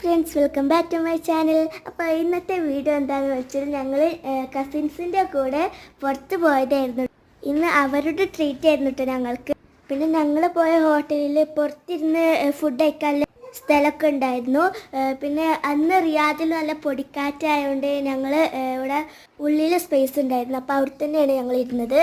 Friends, welcome back to my channel. അപ്പോൾ ഇന്നത്തെ video എന്താണെന്ന് വെച്ചാൽ ഞങ്ങൾ കസിൻസിൻ്റെ കൂടെ പുറത്ത് പോയതായിരുന്നു. ഇന്ന് അവരുടെ ട്രീറ്റ് ആയിരുന്നു കേട്ടോ ഞങ്ങൾക്ക്. പിന്നെ ഞങ്ങൾ പോയ ഹോട്ടലിൽ പുറത്തിരുന്ന് ഫുഡ് കഴിക്കാനുള്ള സ്ഥലമൊക്കെ ഉണ്ടായിരുന്നു. പിന്നെ അന്ന് റിയാദിൽ നല്ല പൊടിക്കാറ്റായതുകൊണ്ട് ഞങ്ങൾ ഇവിടെ ഉള്ളിൽ സ്പേസ് ഉണ്ടായിരുന്നു. അപ്പോൾ അവിടെ തന്നെയാണ് ഞങ്ങൾ ഇരുന്നത്.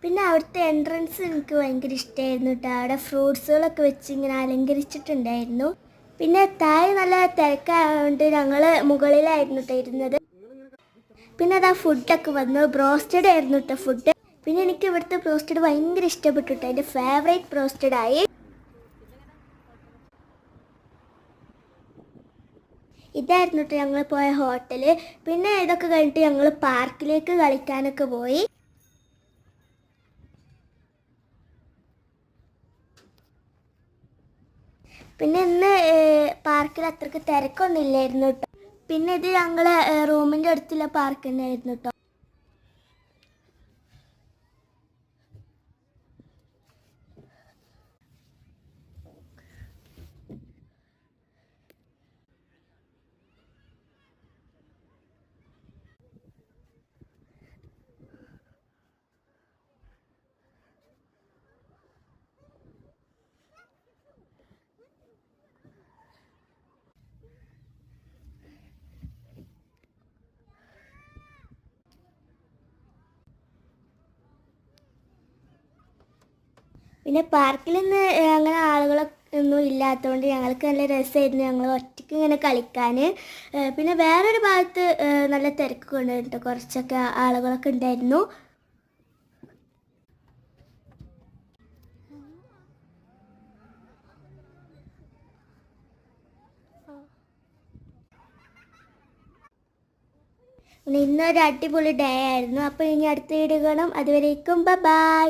പിന്നെ അവിടുത്തെ എൻട്രൻസ് എനിക്ക് ഭയങ്കര ഇഷ്ടമായിരുന്നു കേട്ടോ. അവിടെ ഫ്രൂട്ട്സുകളൊക്കെ വെച്ച് ഇങ്ങനെ അലങ്കരിച്ചിട്ടുണ്ടായിരുന്നു. പിന്നെ താഴെ നല്ല തിരക്കായതുകൊണ്ട് ഞങ്ങൾ മുകളിലായിരുന്നു കേട്ടോ ഇരുന്നത്. പിന്നെ അതാ ഫുഡൊക്കെ വന്നു. ബ്രോസ്റ്റഡ് ആയിരുന്നു കേട്ടോ ഫുഡ്. പിന്നെ എനിക്ക് ഇവിടുത്തെ ബ്രോസ്റ്റഡ് ഭയങ്കര ഇഷ്ടപ്പെട്ടു കേട്ടോ. എൻ്റെ ഫേവറേറ്റ് ബ്രോസ്റ്റഡ് ആയി. ഇതായിരുന്നു കേട്ടോ ഞങ്ങൾ പോയ ഹോട്ടൽ. പിന്നെ ഇതൊക്കെ കഴിഞ്ഞിട്ട് ഞങ്ങൾ പാർക്കിലേക്ക് കളിക്കാനൊക്കെ പോയി. പിന്നെ ഇന്ന് പാർക്കിൽ അത്രയ്ക്ക് തിരക്കൊന്നും ഇല്ലായിരുന്നു കേട്ടോ. പിന്നെ ഇത് ഞങ്ങളെ റൂമിൻ്റെ അടുത്തുള്ള പാർക്ക് തന്നെയായിരുന്നു കേട്ടോ. പിന്നെ പാർക്കിൽ നിന്ന് അങ്ങനെ ആളുകളൊന്നും ഇല്ലാത്തതുകൊണ്ട് ഞങ്ങൾക്ക് നല്ല രസമായിരുന്നു ഞങ്ങൾ ഒറ്റയ്ക്ക് ഇങ്ങനെ കളിക്കാൻ. പിന്നെ വേറൊരു ഭാഗത്ത് നല്ല തിരക്ക് കൊണ്ടുവരുന്നുണ്ട്. കുറച്ചൊക്കെ ആളുകളൊക്കെ ഉണ്ടായിരുന്നു. പിന്നെ ഇന്നൊരു അടിപൊളി ഡേ ആയിരുന്നു. അപ്പോൾ ഇനി അടുത്ത വീഡിയോ കാണാം. അതുവരേക്കും ബൈ.